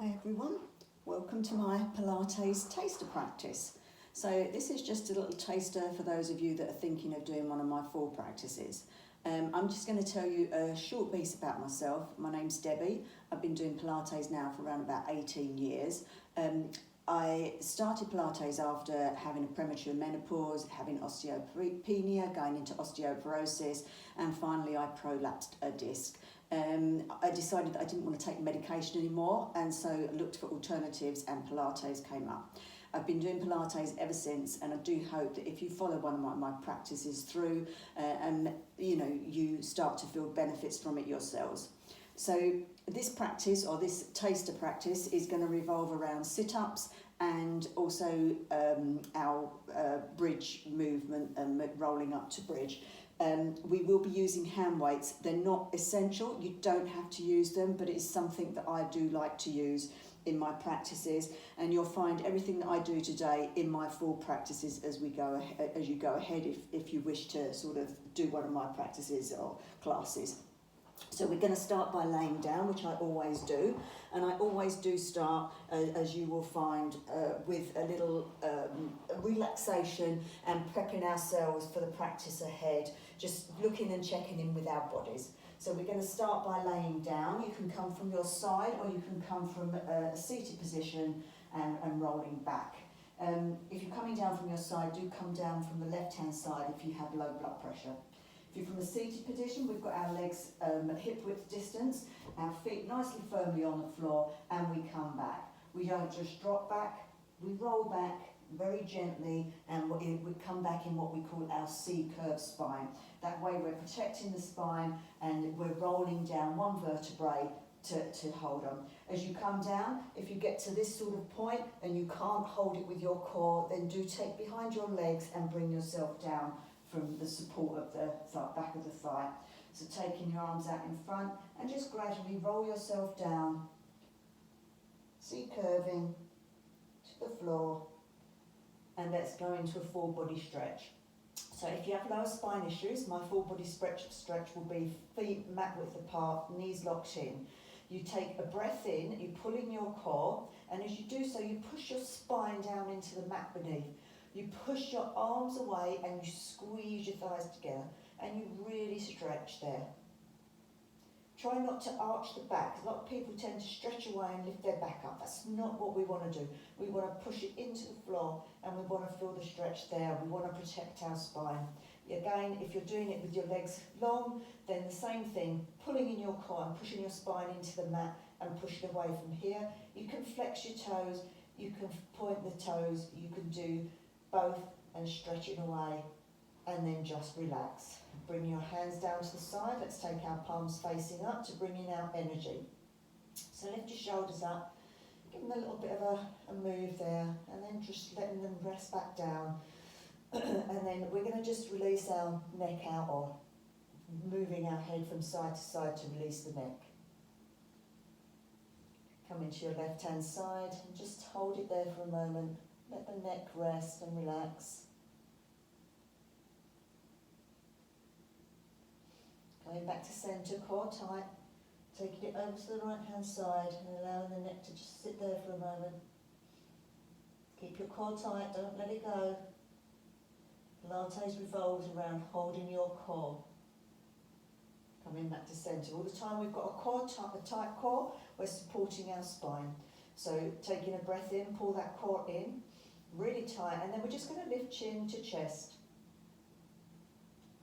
Hi everyone, welcome to my Pilates taster practice. So this is just a little taster for those of you that are thinking of doing one of my 4 practices. I'm just going to tell you a short piece about myself. My name's Debbie. I've been doing Pilates now for around about 18 years. I started Pilates after having a premature menopause, having osteopenia, going into osteoporosis, and finally I prolapsed a disc. I decided that I didn't want to take medication anymore, and so I looked for alternatives and Pilates came up. I've been doing Pilates ever since, and I do hope that if you follow one of my practices through and you start to feel benefits from it yourselves. So this practice, or this taster practice, is going to revolve around sit-ups and also our bridge movement and rolling up to bridge. We will be using hand weights. They're not essential, you don't have to use them, but it's something that I do like to use in my practices, and you'll find everything that I do today in my 4 practices as you go ahead if you wish to sort of do one of my practices or classes. So we're going to start by laying down, which I always do, and I always do start, as you will find, with a little relaxation and prepping ourselves for the practice ahead, just looking and checking in with our bodies. So we're going to start by laying down. You can come from your side or you can come from a seated position and rolling back. If you're coming down from your side, do come down from the left-hand side if you have low blood pressure. If you're from a seated position, we've got our legs at hip width distance, our feet nicely firmly on the floor, and we come back. We don't just drop back, we roll back very gently, and we come back in what we call our C-curve spine. That way we're protecting the spine and we're rolling down one vertebrae to hold on. As you come down, if you get to this sort of point and you can't hold it with your core, then do take behind your legs and bring yourself down from the support of the back of the thigh. So taking your arms out in front and just gradually roll yourself down, C-curving to the floor, and let's go into a full body stretch. So if you have lower spine issues, my full body stretch will be feet mat width apart, knees locked in. You take a breath in, you pull in your core, and as you do so, you push your spine down into the mat beneath. You push your arms away and you squeeze your thighs together, and you really stretch there. Try not to arch the back. A lot of people tend to stretch away and lift their back up. That's not what we want to do. We want to push it into the floor and we want to feel the stretch there. We want to protect our spine. Again, if you're doing it with your legs long, then the same thing, pulling in your core and pushing your spine into the mat and pushing away from here. You can flex your toes, you can point the toes, you can do both and stretch it away, and then just relax. Bring your hands down to the side. Let's take our palms facing up to bring in our energy. So lift your shoulders up, give them a little bit of a move there, and then just letting them rest back down. And then we're going to just release our neck out, or moving our head from side to side to release the neck. Come into your left hand side and just hold it there for a moment. Let the neck rest and relax. Going back to centre, core tight. Taking it over to the right hand side and allowing the neck to just sit there for a moment. Keep your core tight, don't let it go. Pilates revolves around holding your core. Coming back to centre. All the time we've got a tight core, we're supporting our spine. So taking a breath in, pull that core in, really tight, and then we're just going to lift chin to chest.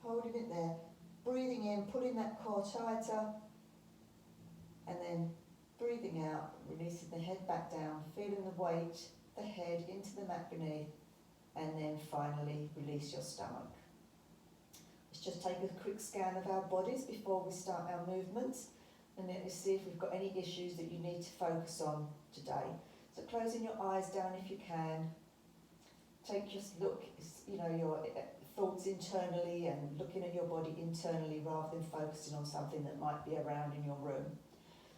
Holding it there, breathing in, pulling that core tighter, and then breathing out, releasing the head back down, feeling the weight, the head into the mat beneath, and then finally release your stomach. Let's just take a quick scan of our bodies before we start our movements, and then let's see if we've got any issues that you need to focus on today. So closing your eyes down if you can. Just look, your thoughts internally and looking at your body internally rather than focusing on something that might be around in your room.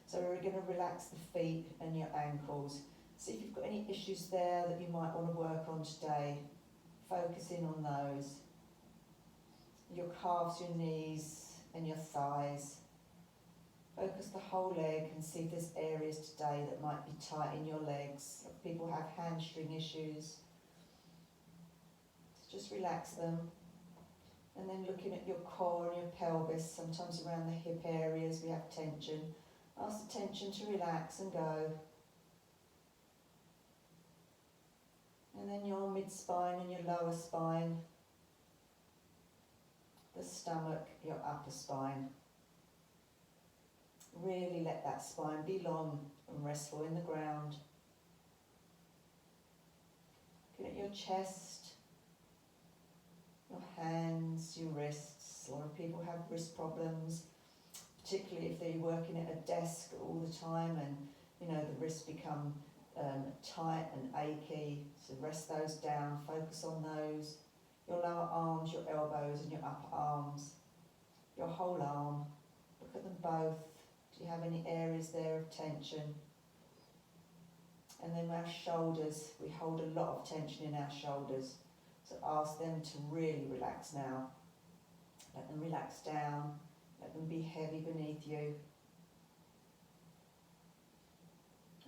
So we're going to relax the feet and your ankles. See if you've got any issues there that you might want to work on today. Focusing on those. Your calves, your knees and your thighs. Focus the whole leg and see if there's areas today that might be tight in your legs. People have hamstring issues. So just relax them. And then looking at your core and your pelvis, sometimes around the hip areas we have tension. Ask the tension to relax and go. And then your mid-spine and your lower spine, the stomach, your upper spine. Really let that spine be long and restful in the ground. Looking at your chest, your hands, your wrists. A lot of people have wrist problems, particularly if they're working at a desk all the time and the wrists become tight and achy. So rest those down, focus on those. Your lower arms, your elbows and your upper arms, your whole arm. Look at them both. Do you have any areas there of tension? And then our shoulders, we hold a lot of tension in our shoulders. So ask them to really relax now. Let them relax down. Let them be heavy beneath you.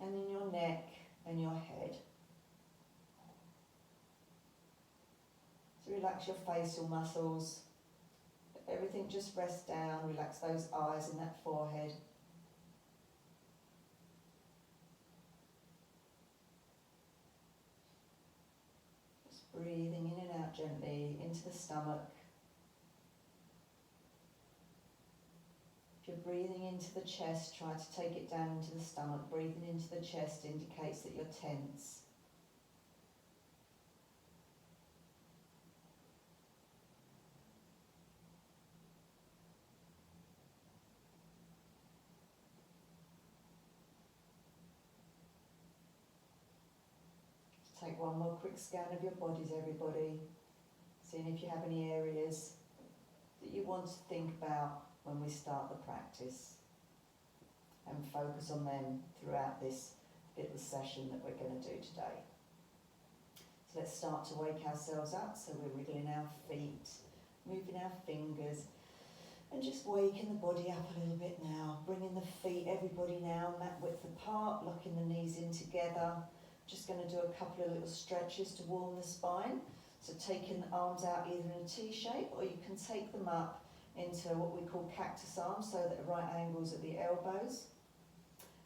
And then your neck and your head. So relax your facial muscles. Let everything just rest down. Relax those eyes and that forehead. Just breathing in and out gently into the stomach. If you're breathing into the chest, try to take it down into the stomach. Breathing into the chest indicates that you're tense. Just take one more quick scan of your bodies, everybody. Seeing if you have any areas that you want to think about when we start the practice, and focus on them throughout this little session that we're going to do today. So let's start to wake ourselves up. So we're wriggling our feet, moving our fingers, and just waking the body up a little bit now. Bringing the feet, everybody now, mat width apart, locking the knees in together. Just going to do a couple of little stretches to warm the spine. So taking the arms out either in a T shape, or you can take them up into what we call cactus arms, so that at right angles at the elbows.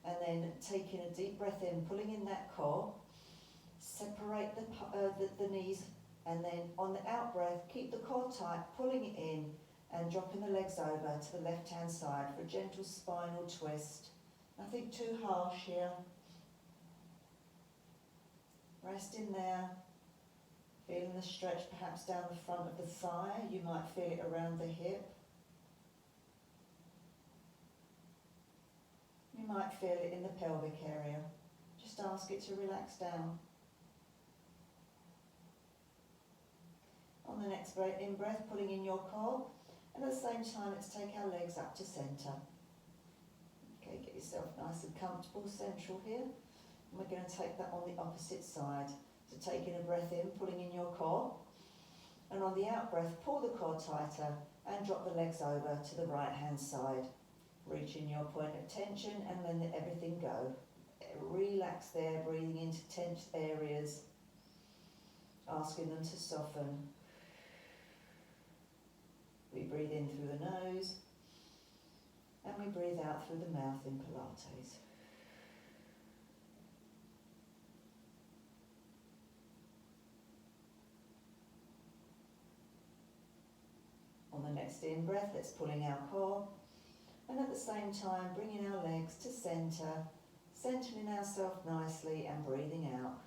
And then taking a deep breath in, pulling in that core, separate the knees, and then on the out breath, keep the core tight, pulling it in, and dropping the legs over to the left hand side for a gentle spinal twist. Nothing too harsh here. Rest in there, feeling the stretch perhaps down the front of the thigh. You might feel it around the hip. You might feel it in the pelvic area. Just ask it to relax down. On the next in-breath, pulling in your core, and at the same time, let's take our legs up to centre. Okay, get yourself nice and comfortable, central here. And we're going to take that on the opposite side. So taking a breath in, pulling in your core, and on the out breath, pull the core tighter and drop the legs over to the right hand side. Reaching your point of tension and then let everything go. Relax there, breathing into tense areas, asking them to soften. We breathe in through the nose and we breathe out through the mouth in Pilates. On the next in breath, let's pulling our core. And at the same time, bringing our legs to centre, centering ourselves nicely and breathing out.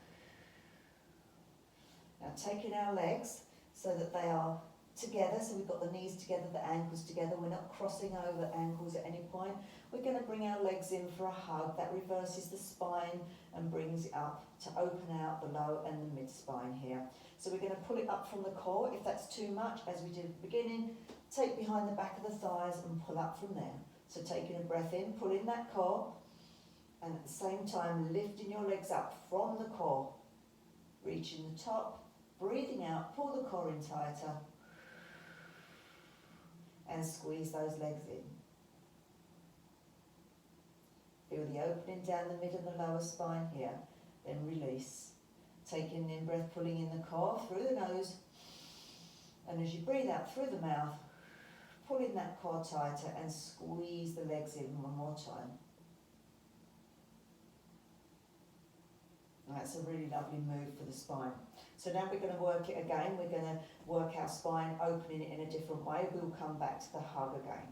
Now taking our legs so that they are together, so we've got the knees together, the ankles together, we're not crossing over ankles at any point. We're going to bring our legs in for a hug. That reverses the spine and brings it up to open out the low and the mid spine here. So we're going to pull it up from the core. If that's too much, as we did at the beginning, take behind the back of the thighs and pull up from there. So taking a breath in, pull in that core, and at the same time lifting your legs up from the core, reaching the top, breathing out, pull the core in tighter, and squeeze those legs in. opening down the mid and the lower spine here, then release. Taking an in-breath, pulling in the core through the nose, and as you breathe out through the mouth, pulling that core tighter and squeeze the legs in one more time. That's a really lovely move for the spine. So now we're going to work it again. We're going to work our spine, opening it in a different way. We'll come back to the hug again.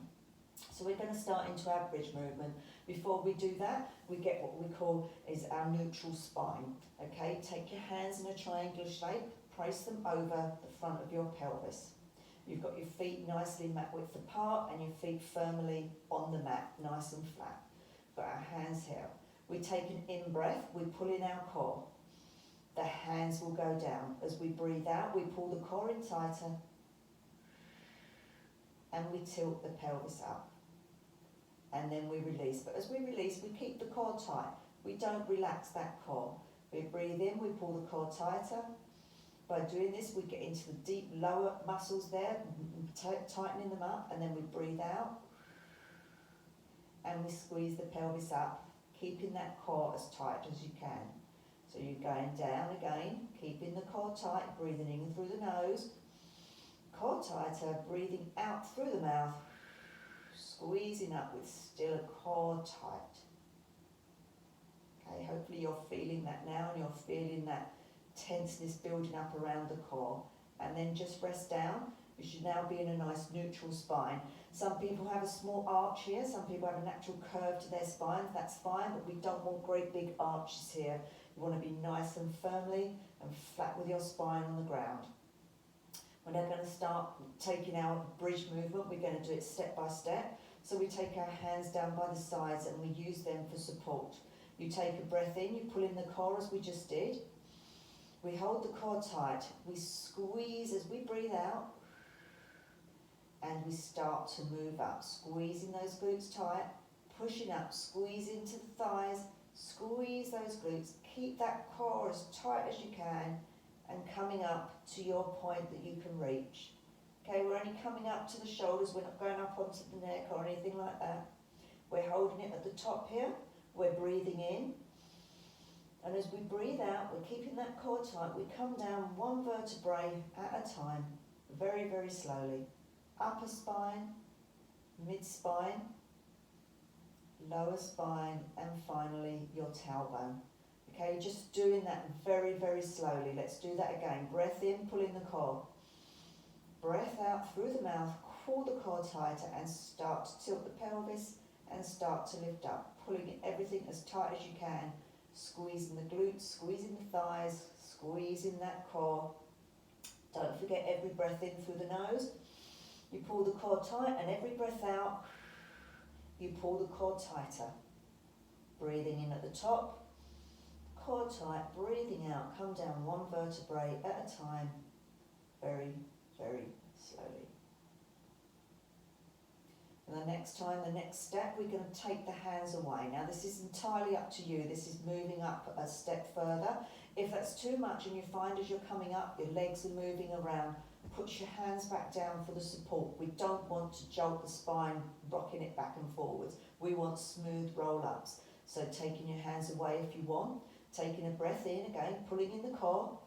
So we're going to start into our bridge movement. Before we do that, we get what we call is our neutral spine. Okay, take your hands in a triangular shape, place them over the front of your pelvis. You've got your feet nicely mat width apart and your feet firmly on the mat, nice and flat. Got our hands here. We take an in-breath, we pull in our core. The hands will go down. As we breathe out, we pull the core in tighter and we tilt the pelvis up. And then we release. But as we release, we keep the core tight. We don't relax that core. We breathe in, we pull the core tighter. By doing this, we get into the deep lower muscles there, tightening them up, and then we breathe out and we squeeze the pelvis up, keeping that core as tight as you can. So you're going down again, keeping the core tight, breathing in through the nose, core tighter, breathing out through the mouth, squeezing up with still a core tight. Okay, hopefully you're feeling that now, and you're feeling that tenseness building up around the core. And then just rest down. You should now be in a nice neutral spine. Some people have a small arch here, some people have a natural curve to their spine, that's fine, but we don't want great big arches here. You want to be nice and firmly and flat with your spine on the ground. We're now going to start taking our bridge movement. We're going to do it step by step. So we take our hands down by the sides and we use them for support. You take a breath in, you pull in the core as we just did. We hold the core tight, we squeeze as we breathe out, and we start to move up, squeezing those glutes tight, pushing up, squeeze into the thighs, squeeze those glutes, keep that core as tight as you can, and coming up to your point that you can reach. Okay, we're only coming up to the shoulders, we're not going up onto the neck or anything like that. We're holding it at the top here, we're breathing in, and as we breathe out, we're keeping that core tight, we come down one vertebrae at a time, very, very slowly. Upper spine, mid-spine, lower spine, and finally your tailbone. Okay, just doing that very, very slowly. Let's do that again. Breath in, pull in the core. Breath out through the mouth, pull the core tighter and start to tilt the pelvis and start to lift up, pulling everything as tight as you can, squeezing the glutes, squeezing the thighs, squeezing that core. Don't forget every breath in through the nose. You pull the core tight, and every breath out, you pull the core tighter. Breathing in at the top, core tight, breathing out, come down one vertebrae at a time, very, very slowly. And the next time, the next step, we're going to take the hands away. Now this is entirely up to you. This is moving up a step further. If that's too much and you find as you're coming up, your legs are moving around, put your hands back down for the support. We don't want to jolt the spine, rocking it back and forwards. We want smooth roll-ups. So taking your hands away if you want, taking a breath in again, pulling in the core.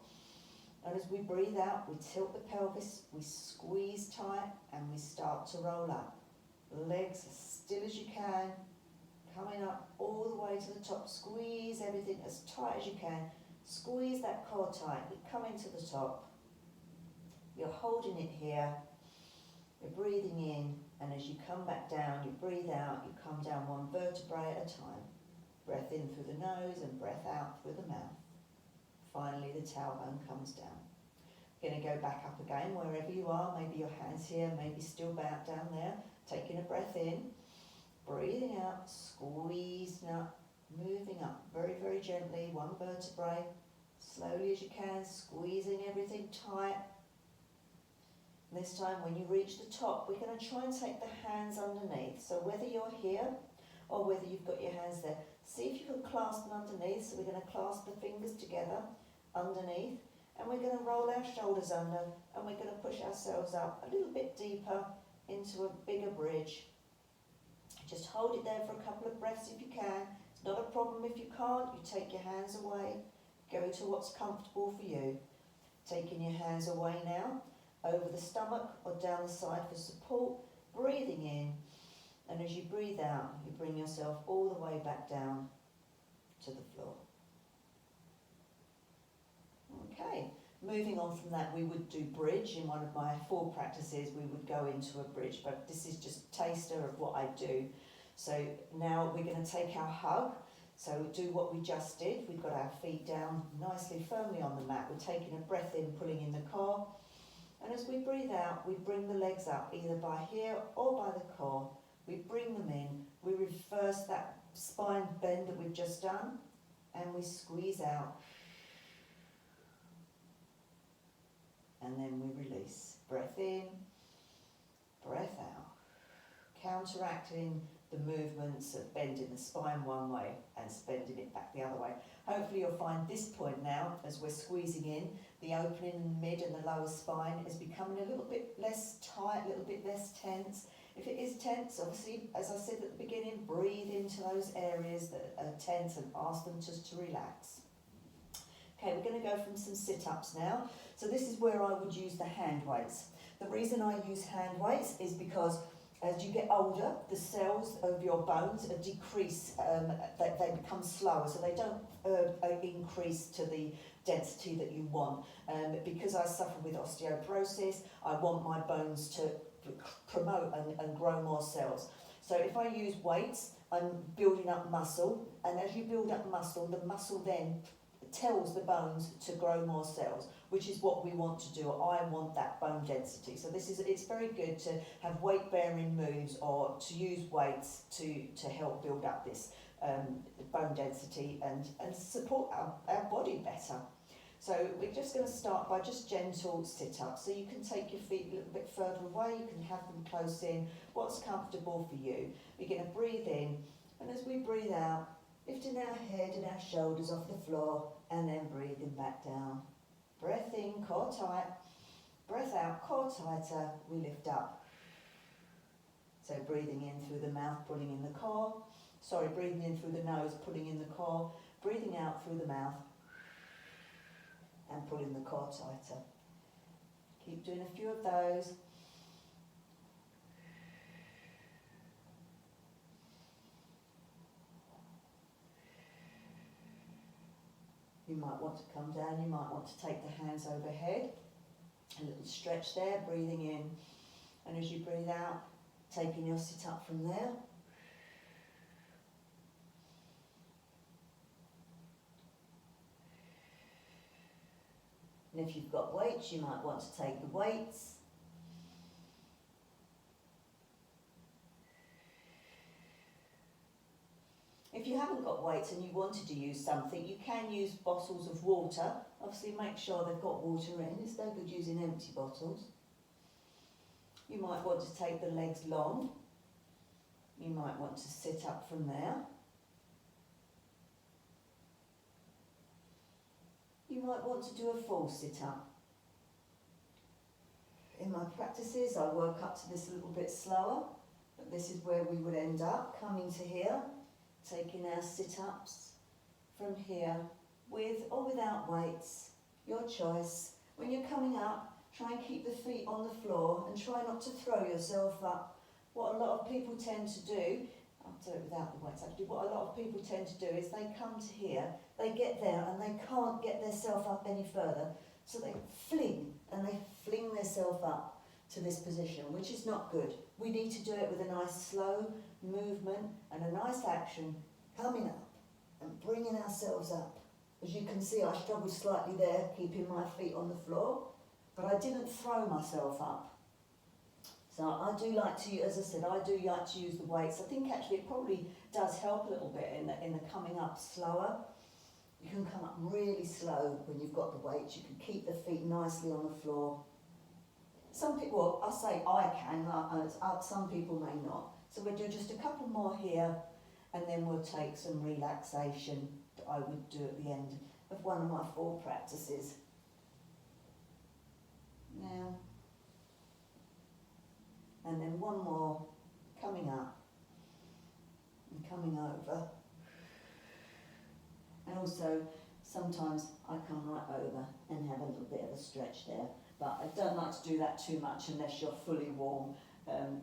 And as we breathe out, we tilt the pelvis, we squeeze tight, and we start to roll up. Legs as still as you can, coming up all the way to the top. Squeeze everything as tight as you can. Squeeze that core tight, we come into the top. You're holding it here, you're breathing in, and as you come back down, you breathe out, you come down one vertebrae at a time. Breath in through the nose and breath out through the mouth. Finally, the tailbone comes down. Going to go back up again wherever you are, maybe your hands here, maybe still back down there. Taking a breath in, breathing out, squeezing up, moving up very, very gently, one vertebrae, slowly as you can, squeezing everything tight. This time when you reach the top, we're going to try and take the hands underneath. So whether you're here or whether you've got your hands there, see if you can clasp them underneath. So we're going to clasp the fingers together underneath, and we're going to roll our shoulders under, and we're going to push ourselves up a little bit deeper into a bigger bridge. Just hold it there for a couple of breaths if you can. It's not a if you can't, you take your hands away, go to what's comfortable for you. Taking your hands away now, over the stomach or down the side for support, breathing in, and as you breathe out, you bring yourself all the way back down to the floor. Okay, moving on from that, we would do bridge. In one of my 4 practices, we would go into a bridge, but this is just a taster of what I do. So now we're going to take our hug. So do what we just did. We've got our feet down nicely, firmly on the mat. We're taking a breath in, pulling in the core. And as we breathe out, we bring the legs up, either by here or by the core. We bring them in. We reverse that spine bend that we've just done. And we squeeze out. And then we release. Breath in, breath out. Counteracting the movements of bending the spine one way and bending it back the other way. Hopefully you'll find this point now, as we're squeezing in, the opening in the mid and the lower spine is becoming a little bit less tight, a little bit less tense. If it is tense, obviously, as I said at the beginning, breathe into those areas that are tense and ask them just to relax. Okay, we're going to go from some sit-ups now. So this is where I would use the hand weights. The reason I use hand weights is because as you get older, the cells of your bones decrease, they become slower, so they don't increase to the density that you want. Because I suffer with osteoporosis, I want my bones to promote and grow more cells. So if I use weights, I'm building up muscle, and as you build up muscle, the muscle then tells the bones to grow more cells, which is what we want to do. I want that bone density. So it's very good to have weight bearing moves or to use weights to help build up this bone density and support our body better. So we're just going to start by just gentle sit-ups. So you can take your feet a little bit further away, you can have them close in, what's comfortable for you. We're going to breathe in, and as we breathe out, lifting our head and our shoulders off the floor, and then breathing back down. Breath in, core tight. Breath out, core tighter. We lift up. So breathing in through the mouth, pulling in the core. Sorry, breathing in through the nose, pulling in the core. Breathing out through the mouth and pulling the core tighter. Keep doing a few of those. You might want to come down, you might want to take the hands overhead. A little stretch there, breathing in. And as you breathe out, taking your sit up from there. And if you've got weights, you might want to take the weights. If you haven't got weights and you wanted to use something, you can use bottles of water. Obviously make sure they've got water in. It's no good using empty bottles. You might want to take the legs long. You might want to sit up from there. You might want to do a full sit-up. In my practices, I work up to this a little bit slower, but this is where we would end up, coming to here. Taking our sit-ups from here, with or without weights, your choice. When you're coming up, try and keep the feet on the floor and try not to throw yourself up. What a lot of people tend to do, I'll do it without the weights actually, what a lot of people tend to do is they come to here, they get there and they can't get themselves up any further, so they fling themselves up to this position, which is not good. We need to do it with a nice slow movement and a nice action, coming up and bringing ourselves up. As you can see, I struggled slightly there, keeping my feet on the floor, but I didn't throw myself up. So I do like to, as I said, I do like to use the weights. I think actually it probably does help a little bit in the coming up slower. You can come up really slow when you've got the weights. You can keep the feet nicely on the floor. Some people, well, I say I can, some people may not. So we'll do just a couple more here, and then we'll take some relaxation that I would do at the end of one of my 4 practices. Now, and then one more, coming up and coming over. also, sometimes I come right over and have a little bit of a stretch there. But I don't like to do that too much unless you're fully warm.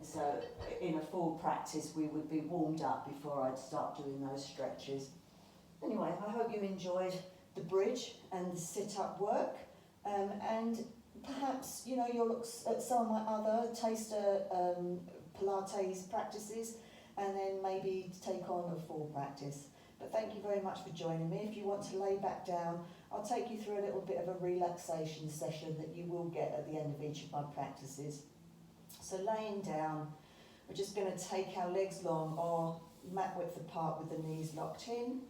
So in a full practice, we would be warmed up before I'd start doing those stretches. Anyway, I hope you enjoyed the bridge and the sit-up work. And perhaps, you know, you'll look at some of my other taster Pilates practices and then maybe take on a full practice. But thank you very much for joining me. If you want to lay back down, I'll take you through a little bit of a relaxation session that you will get at the end of each of my practices. So laying down, we're just going to take our legs long or mat width apart with the knees locked in.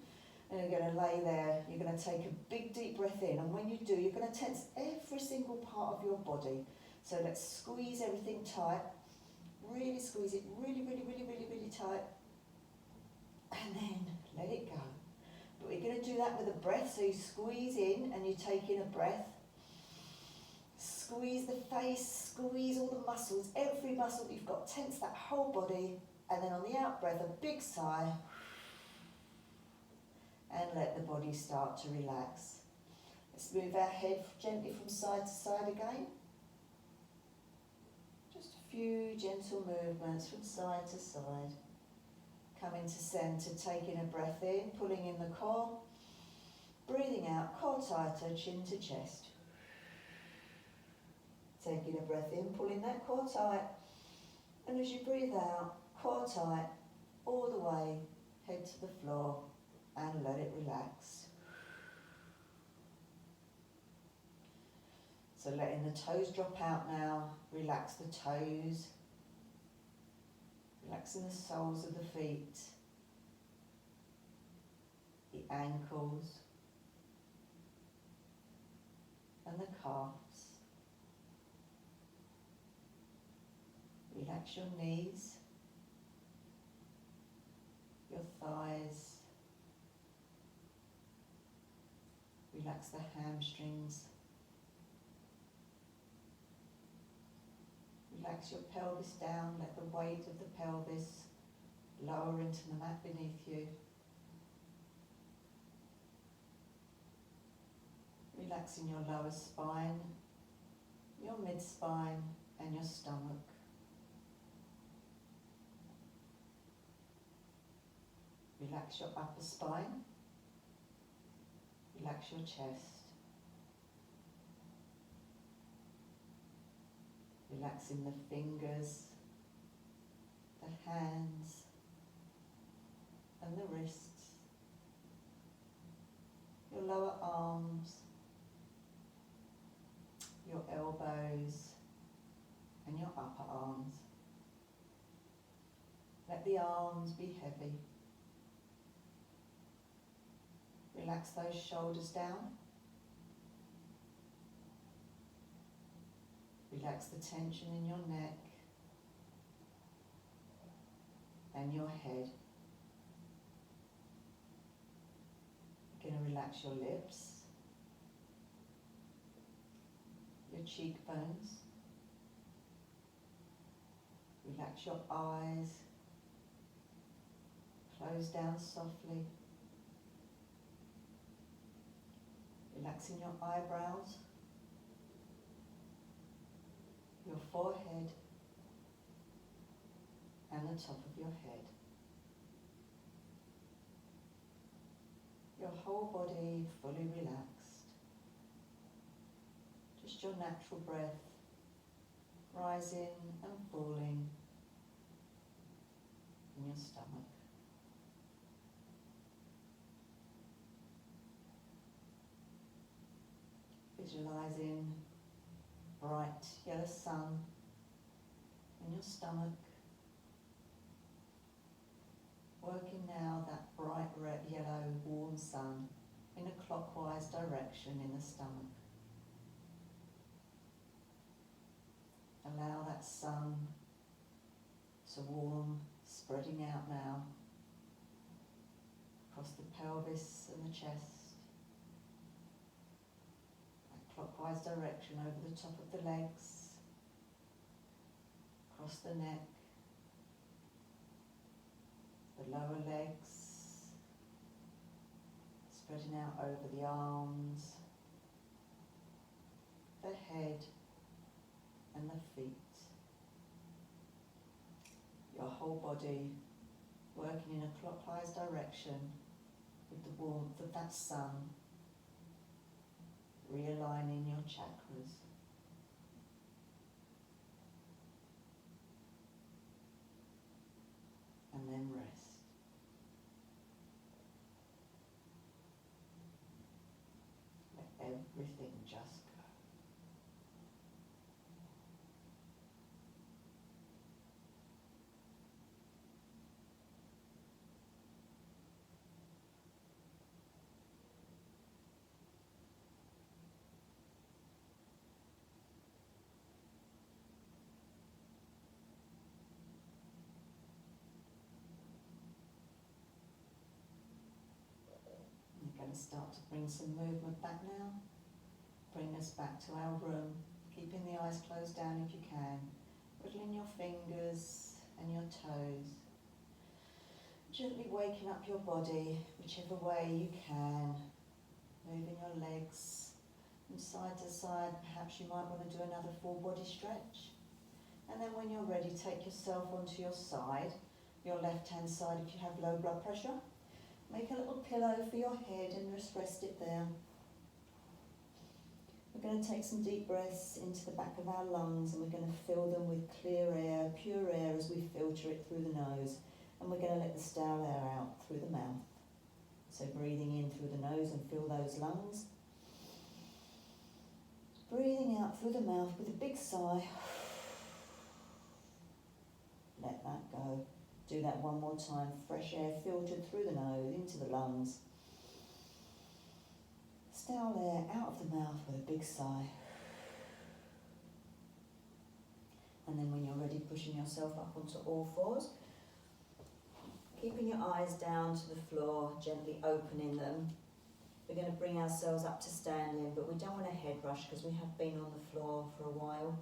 And you're going to lay there, you're going to take a big deep breath in, and when you do, you're going to tense every single part of your body. So let's squeeze everything tight, really squeeze it really, really, really, really, really tight, and then let it go. But we're going to do that with a breath, so you squeeze in and you take in a breath. Squeeze the face, squeeze all the muscles, every muscle that you've got, tense that whole body, and then on the out breath, a big sigh, and let the body start to relax. Let's move our head gently from side to side again. Just a few gentle movements from side to side. Coming to centre, taking a breath in, pulling in the core. Breathing out, core tighter, chin to chest. Taking a breath in, pulling that core tight. And as you breathe out, core tight, all the way, head to the floor and let it relax. So letting the toes drop out now, relax the toes. Relaxing the soles of the feet, the ankles, and the calves. Relax your knees, your thighs. Relax the hamstrings. Relax your pelvis down, let the weight of the pelvis lower into the mat beneath you. Relaxing your lower spine, your mid-spine and your stomach. Relax your upper spine. Relax your chest. Relaxing the fingers, the hands and the wrists, your lower arms, your elbows and your upper arms. Let the arms be heavy. Relax those shoulders down. Relax the tension in your neck and your head. You're going to relax your lips, your cheekbones. Relax your eyes. Close down softly. Relaxing your eyebrows, your forehead and the top of your head. Your whole body fully relaxed. Just your natural breath rising and falling in your stomach. Visualizing bright yellow sun in your stomach. Working now that bright red, yellow, warm sun in a clockwise direction in the stomach. Allow that sun to warm, spreading out now across the pelvis and the chest. Clockwise direction over the top of the legs, across the neck, the lower legs, spreading out over the arms, the head and the feet. Your whole body working in a clockwise direction with the warmth of that sun, realigning your chakras. And then rest. Let everything just go. We're going to start to bring some movement back now. Bring us back to our room, keeping the eyes closed down if you can, wiggling your fingers and your toes, gently waking up your body whichever way you can, moving your legs from side to side. Perhaps you might want to do another full body stretch, and then when you're ready, take yourself onto your side, your left hand side if you have low blood pressure. Make a little pillow for your head and just rest it there. We're going to take some deep breaths into the back of our lungs, and we're going to fill them with clear air, pure air, as we filter it through the nose. And we're going to let the stale air out through the mouth. So breathing in through the nose and fill those lungs. Breathing out through the mouth with a big sigh. Let that go. Do that one more time. Fresh air filtered through the nose into the lungs. Stale air out of the mouth with a big sigh. And then when you're ready, pushing yourself up onto all fours. Keeping your eyes down to the floor, gently opening them. We're going to bring ourselves up to standing, but we don't want a head rush because we have been on the floor for a while.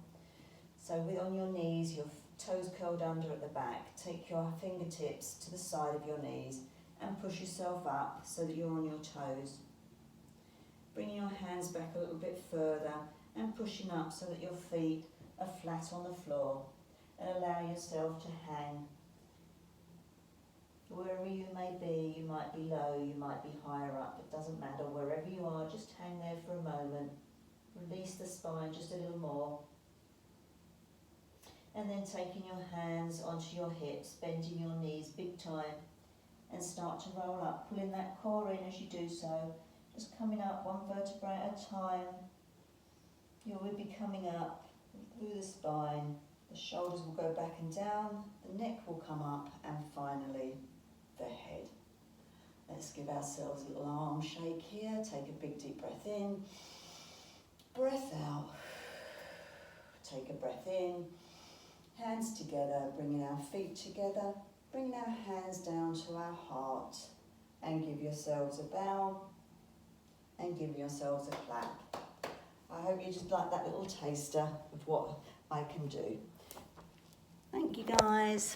So on your knees, your toes curled under at the back. Take your fingertips to the side of your knees and push yourself up so that you're on your toes. Bringing your hands back a little bit further and pushing up so that your feet are flat on the floor, and allow yourself to hang. Wherever you may be, you might be low, you might be higher up, it doesn't matter. Wherever you are, just hang there for a moment. Release the spine just a little more. And then taking your hands onto your hips, bending your knees big time, and start to roll up, pulling that core in as you do so. Just coming up one vertebrae at a time. You will be coming up through the spine. The shoulders will go back and down, the neck will come up, and finally the head. Let's give ourselves a little arm shake here. Take a big deep breath in, breath out. Take a breath in, hands together, bringing our feet together, bringing our hands down to our heart, and give yourselves a bow and give yourselves a clap. I hope you just like that little taster of what I can do. Thank you, guys.